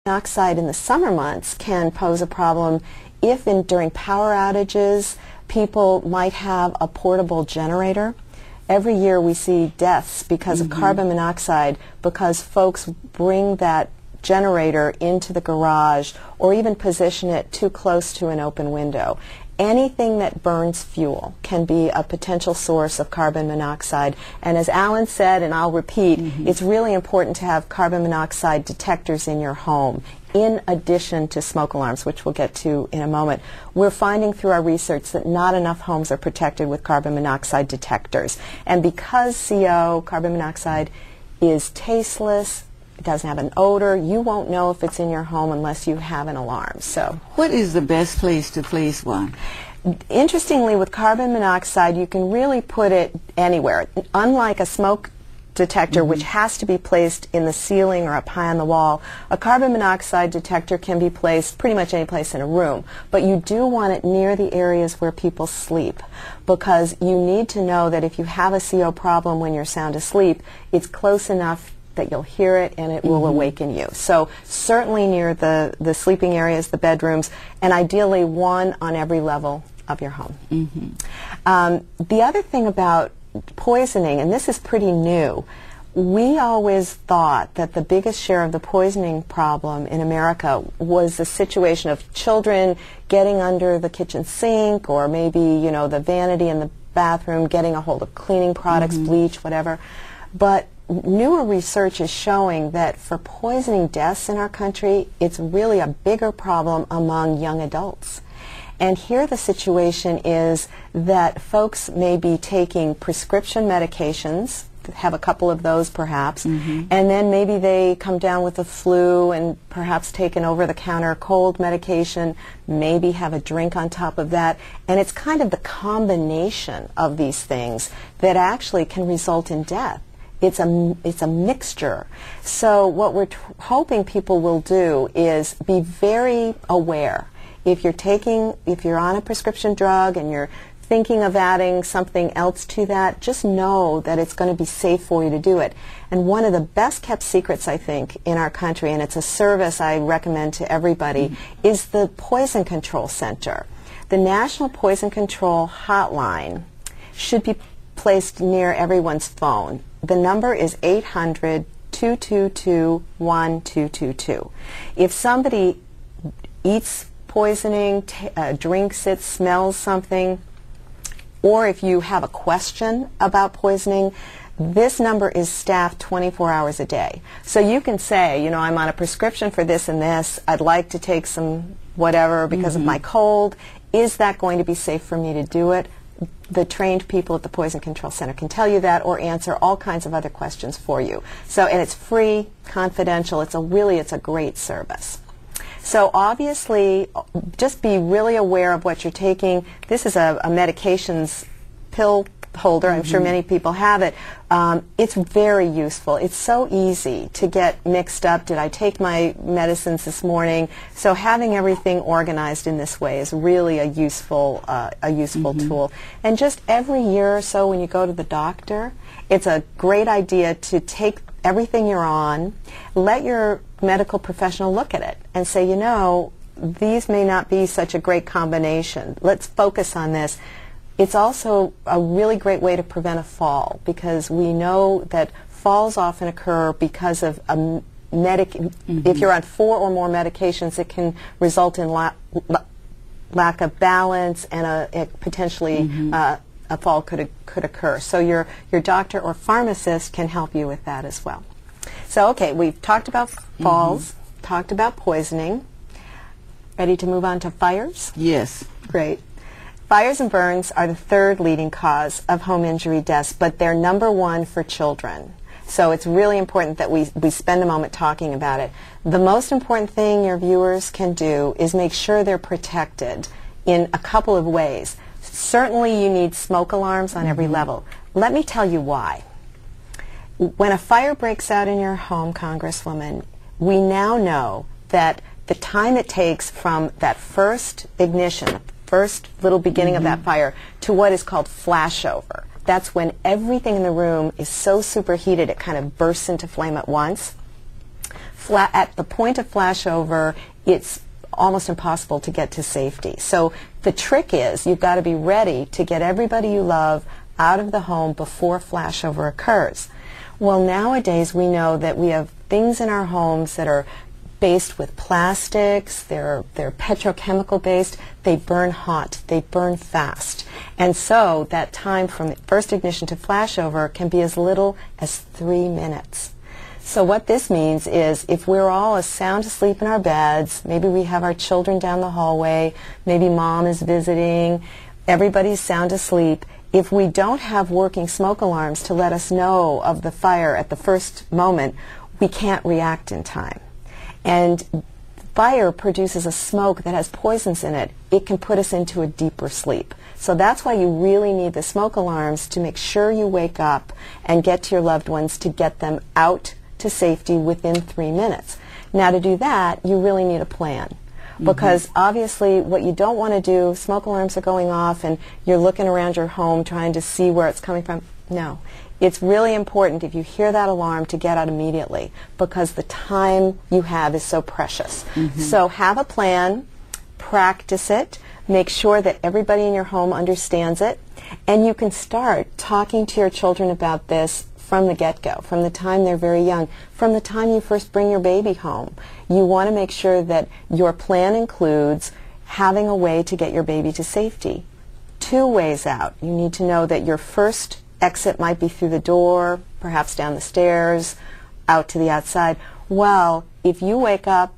Monoxide in the summer months can pose a problem if during power outages people might have a portable generator. Every year we see deaths because of carbon monoxide because folks bring that generator into the garage or even position it too close to an open window. Anything that burns fuel can be a potential source of carbon monoxide. And as Alan said, and I'll repeat, it's really important to have carbon monoxide detectors in your home, in addition to smoke alarms, which we'll get to in a moment. We're finding through our research that not enough homes are protected with carbon monoxide detectors. And because CO, carbon monoxide, is tasteless, it doesn't have an odor, you won't know if it's in your home unless you have an alarm. So, what is the best place to place one? Interestingly, with carbon monoxide, you can really put it anywhere. Unlike a smoke detector, which has to be placed in the ceiling or up high on the wall, a carbon monoxide detector can be placed pretty much any place in a room. But you do want it near the areas where people sleep, because you need to know that if you have a CO problem when you're sound asleep, it's close enough that you'll hear it and it will awaken you. So certainly near the sleeping areas, the bedrooms, and ideally one on every level of your home. The other thing about poisoning, and this is pretty new, we always thought that the biggest share of the poisoning problem in America was the situation of children getting under the kitchen sink, or maybe, you know, the vanity in the bathroom, getting a hold of cleaning products, bleach, whatever. But newer research is showing that for poisoning deaths in our country, it's really a bigger problem among young adults. And here the situation is that folks may be taking prescription medications, have a couple of those perhaps, and then maybe they come down with the flu and perhaps take an over-the-counter cold medication, maybe have a drink on top of that, and it's kind of the combination of these things that actually can result in death. It's a mixture. So what we're hoping people will do is be very aware. If you're on a prescription drug and you're thinking of adding something else to that, just know that it's going to be safe for you to do it. And one of the best kept secrets, I think, in our country, and it's a service I recommend to everybody, is the Poison Control Center. The National Poison Control Hotline should be placed near everyone's phone. The number is 800-222-1222. If somebody eats poisoning, drinks it, smells something, or if you have a question about poisoning, this number is staffed 24 hours a day. So you can say, you know, I'm on a prescription for this and this, I'd like to take some whatever because of my cold. Is that going to be safe for me to do it? The trained people at the Poison Control Center can tell you that, or answer all kinds of other questions for you. So, and it's free, confidential. It's a great service. So obviously, just be really aware of what you're taking. This is a medications pill holder. I'm sure many people have it. It's very useful. It's so easy to get mixed up. Did I take my medicines this morning? So having everything organized in this way is really a useful tool. And just every year or so when you go to the doctor, it's a great idea to take everything you're on, let your medical professional look at it and say, you know, these may not be such a great combination. Let's focus on this. It's also a really great way to prevent a fall, because we know that falls often occur because of if you're on 4 or more medications, it can result in lack of balance, and potentially a fall could occur. So your doctor or pharmacist can help you with that as well. So okay, we've talked about falls, talked about poisoning. Ready to move on to fires? Yes. Great. Fires and burns are the third leading cause of home injury deaths, but they're #1 for children. So it's really important that we spend a moment talking about it. The most important thing your viewers can do is make sure they're protected in a couple of ways. Certainly you need smoke alarms on every level. Let me tell you why. When a fire breaks out in your home, Congresswoman, we now know that the time it takes from that first ignition, first little beginning of that fire, to what is called flashover. That's when everything in the room is so superheated it kind of bursts into flame at once. at the point of flashover, it's almost impossible to get to safety. So the trick is you've got to be ready to get everybody you love out of the home before flashover occurs. Well, nowadays we know that we have things in our homes that are based with plastics, they're petrochemical based, they burn hot, they burn fast. And so that time from first ignition to flashover can be as little as 3 minutes. So what this means is if we're all sound asleep in our beds, maybe we have our children down the hallway, maybe mom is visiting, everybody's sound asleep, if we don't have working smoke alarms to let us know of the fire at the first moment, we can't react in time. And fire produces a smoke that has poisons in it. It can put us into a deeper sleep. So that's why you really need the smoke alarms to make sure you wake up and get to your loved ones to get them out to safety within 3 minutes. Now to do that, you really need a plan. Because obviously what you don't want to do, smoke alarms are going off and you're looking around your home trying to see where it's coming from. No. It's really important if you hear that alarm to get out immediately because the time you have is so precious. So have a plan, practice it, make sure that everybody in your home understands it, and you can start talking to your children about this from the get-go, from the time they're very young, from the time you first bring your baby home. You want to make sure that your plan includes having a way to get your baby to safety. 2 ways out. You need to know that your first exit might be through the door, perhaps down the stairs, out to the outside. Well, if you wake up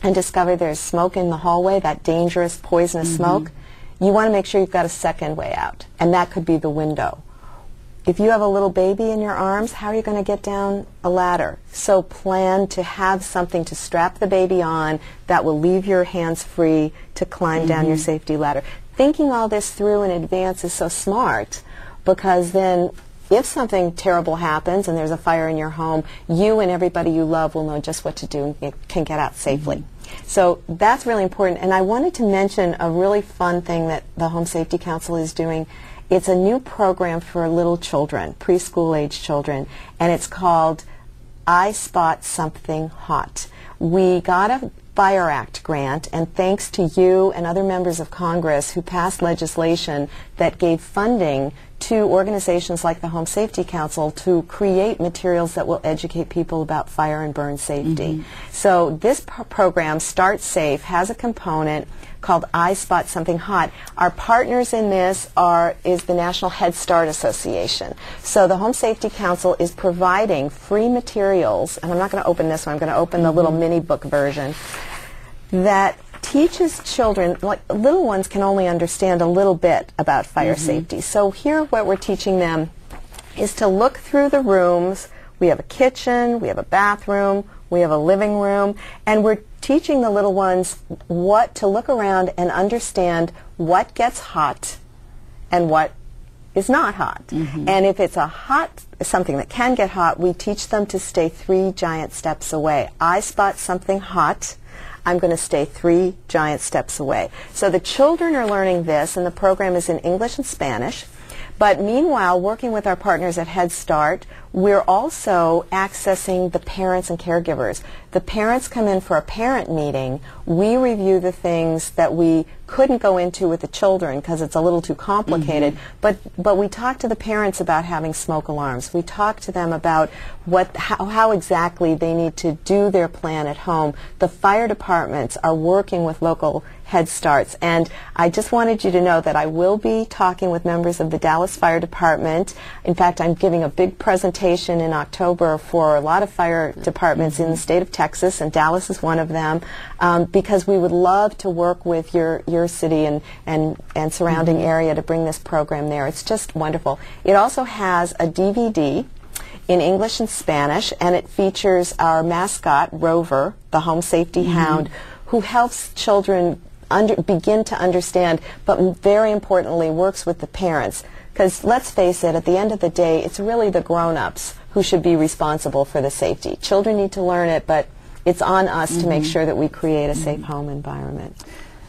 and discover there's smoke in the hallway, that dangerous, poisonous smoke, you want to make sure you've got a second way out, and that could be the window. If you have a little baby in your arms, how are you going to get down a ladder? So plan to have something to strap the baby on that will leave your hands free to climb down your safety ladder. Thinking all this through in advance is so smart because then if something terrible happens and there's a fire in your home, you and everybody you love will know just what to do and can get out safely. So that's really important. And I wanted to mention a really fun thing that the Home Safety Council is doing. It's a new program for little children, preschool age children, and it's called I Spot Something Hot. We got a Fire Act grant, and thanks to you and other members of Congress who passed legislation that gave funding to organizations like the Home Safety Council to create materials that will educate people about fire and burn safety. So this program, Start Safe, has a component called I Spot Something Hot. Our partners in this is the National Head Start Association. So the Home Safety Council is providing free materials, and I'm not going to open this one, I'm going to open the little mini book version, that teaches children, like little ones can only understand a little bit about fire safety. So here what we're teaching them is to look through the rooms. We have a kitchen, we have a bathroom, we have a living room, and we're teaching the little ones what to look around and understand what gets hot and what is not hot. And if it's something that can get hot, we teach them to stay 3 giant steps away. I spot something hot, I'm going to stay 3 giant steps away. So the children are learning this, and the program is in English and Spanish. But meanwhile, working with our partners at Head Start, we're also accessing the parents and caregivers. The parents come in for a parent meeting. We review the things that we couldn't go into with the children because it's a little too complicated. But we talk to the parents about having smoke alarms. We talk to them about how exactly they need to do their plan at home. The fire departments are working with local Head Starts. And I just wanted you to know that I will be talking with members of the Dallas Fire Department. In fact, I'm giving a big presentation in October for a lot of fire departments in the state of Texas, and Dallas is one of them, because we would love to work with your city and surrounding area to bring this program there. It's just wonderful. It also has a DVD in English and Spanish, and it features our mascot, Rover, the home safety hound, who helps children begin to understand, but very importantly works with the parents. Because let's face it, at the end of the day, it's really the grown-ups who should be responsible for the safety. Children need to learn it, but it's on us to make sure that we create a safe home environment.